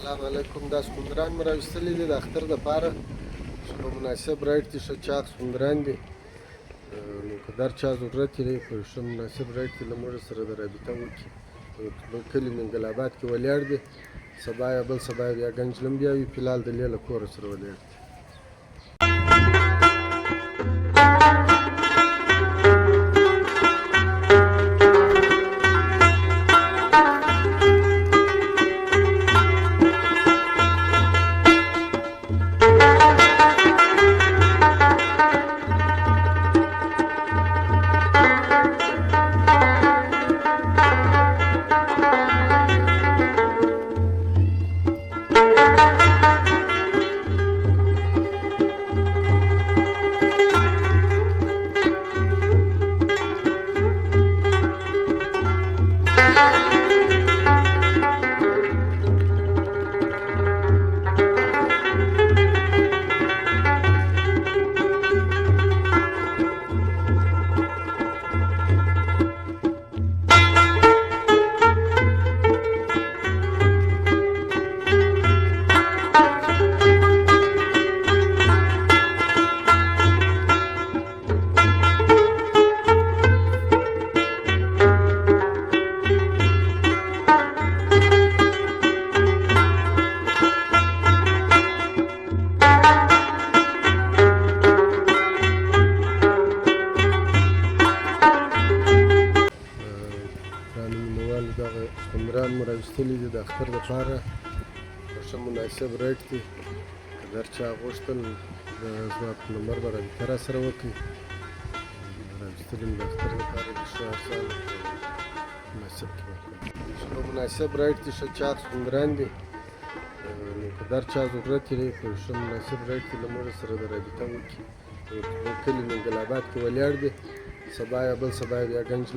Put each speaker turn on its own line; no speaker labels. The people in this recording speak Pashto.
سلام علیکم. دا سخوندران مې راویستلي دي د اختر دپاره چې په مناسب ریټ کې ښه چاق سخوندران دي. نو که در چا ضرورت یې په ښه مناسب ریټ کې له موږ سره د رابطه وکړي. په کلي منګل آباد کې ولاړ دي. سبا یا بل سبا یا بیا ګنج لمبیا وي. فلحال د لې له کوره سره ولاړ دي. دغه سخوندران مو راویستلي دي د اختر دپاره په ښه مناسب ریټ کې. که در چا غوښتل زما په نمبر به رابطه راسره وکړئ. راویستلي مو د اختر دپاره دي ښه ارزانه مناسب کې ورکړم چې په مناسب ریټ کې ښه چاق سخوندران دي. نو که در چا ضرورت یې په ښه مناسب ریټ کې له موږ سره د رابطه وکړي. په کلي منګل آباد کې ولاړ دي. سبا یا بل سبا یا بیا ګنج